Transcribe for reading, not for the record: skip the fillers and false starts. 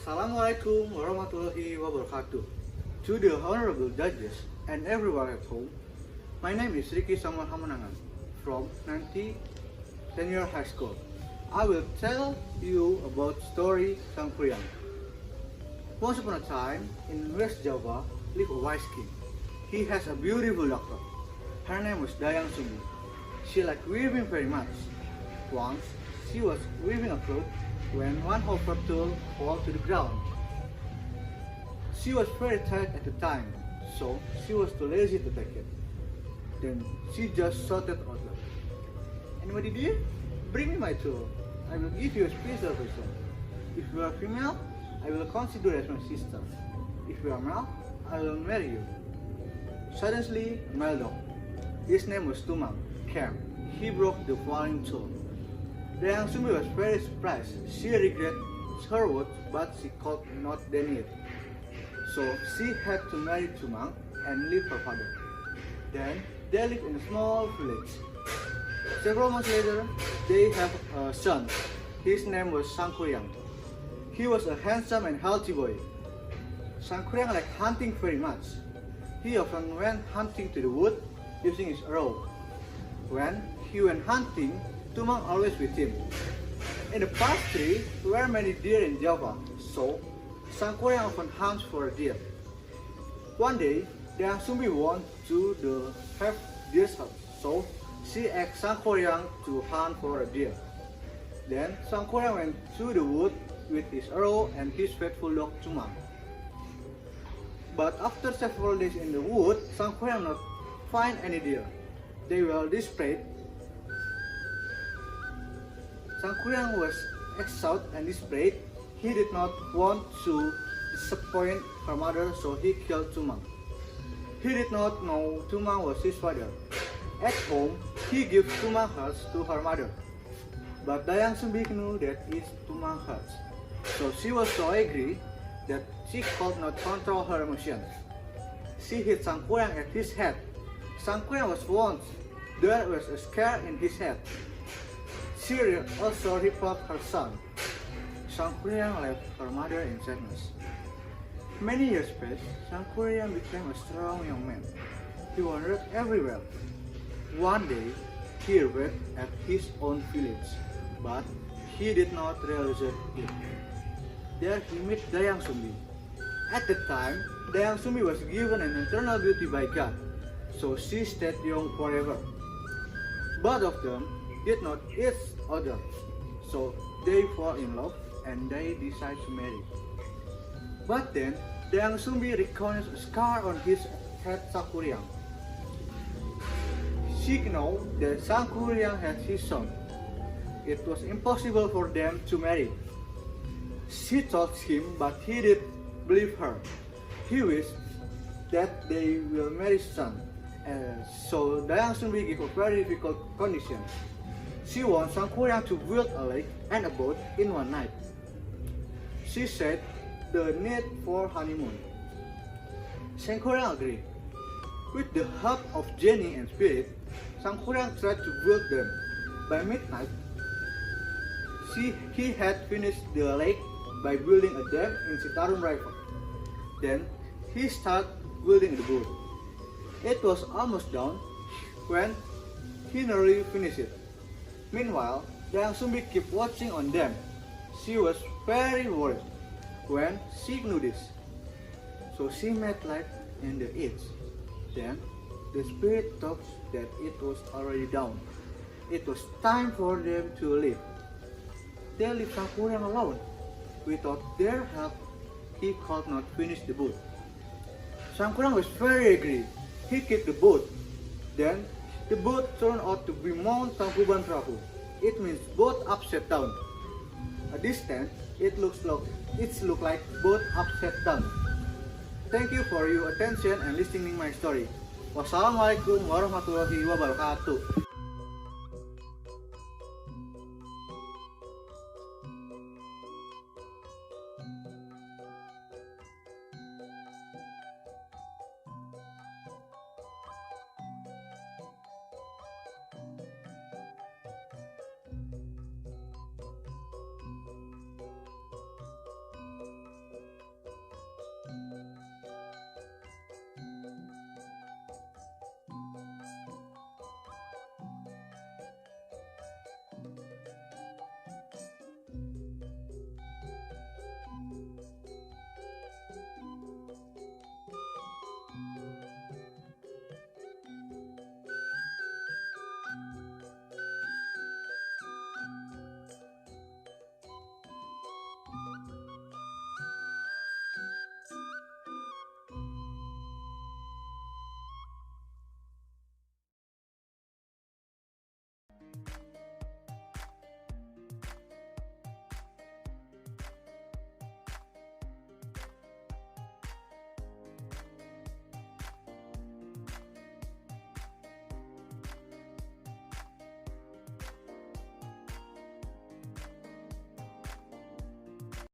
Assalamualaikum warahmatullahi wabarakatuh. To the honorable judges and everyone at home, my name is Ricky Hamunangan from 90 Senior High School. I will tell you about story Sangkuriang. Once upon a time, in West Java, lived a wise king. He has a beautiful daughter. Her name was Dayang Sumbi. She liked weaving very much. Once, she was weaving a cloth when one of her tools fell to the ground. She was very tired at the time, so she was too lazy to take it. Then she just shouted out loud, "Anybody dear? Bring me my tool. I will give you a special present. If you are female, I will consider as my sister. If you are male, I will marry you." Suddenly, a male dog, his name was Tumang, came. He broke the falling tool. Dayang Sumbi was very surprised. She regretted her words, but she could not deny it. So she had to marry Tumang and leave her father. Then they lived in a small village. Several months later, they have a son. His name was Sangkuriang. He was a handsome and healthy boy. Sangkuriang liked hunting very much. He often went hunting to the wood using his arrow. When he went hunting, Tumang always with him. In the past tree were many deer in Java, so Sangkuriang often hunts for a deer. One day, Dayang Sumbi wanted to have deer's hunt, so she asked Sangkuriang to hunt for a deer. Then Sangkuriang went to the wood with his arrow and his faithful dog Tumang. But after several days in the wood, Sangkuriang not find any deer. They were desperate. Sangkuriang was exhausted and desperate. He did not want to disappoint her mother, so he killed Tumang. He did not know Tumang was his father. At home, he gave Tumang hearts to her mother. But Dayang Sumbi knew that it's Tumang hearts, so she was so angry that she could not control her emotions. She hit Sangkuriang at his head. Sangkuriang was wounded. There was a scar in his head. She also repelled her son. Sangkuriang left her mother in sadness. Many years passed. Sangkuriang became a strong young man. He wandered everywhere. One day, he arrived at his own village, but he did not realize it. There he met Dayang Sumbi. At the time, Dayang Sumbi was given an eternal beauty by God, so she stayed young forever. Both of them did not each other, so they fall in love and they decide to marry. But then, Dayang Sumbi recognized a scar on his head Sangkuriang. She knew that Sangkuriang had his son. It was impossible for them to marry. She told him, but he did believe her. He wished that they will marry soon. So Dayang Sumbi gave a very difficult condition. She wants Sangkuriang to build a lake and a boat in one night. She said the need for honeymoon. Sangkuriang agreed. With the help of Jenny and Spirit, Sangkuriang tried to build them. By midnight, he had finished the lake by building a dam in Citarum River. Then he started building the boat. It was almost done when he nearly finished it. Meanwhile, Dayang Sumbi kept watching on them. She was very worried when she knew this. So she made light in the edge. Then the spirit thought that it was already down. It was time for them to leave. They left Sangkuriang alone. Without their help, he could not finish the boat. Sangkuriang was very angry. He kicked the boat. Then the boat turned out to be Mount Tangkuban Perahu. It means boat upside down. At distance, it looks like boat upside down. Thank you for your attention and listening my story. Wassalamualaikum warahmatullahi wabarakatuh.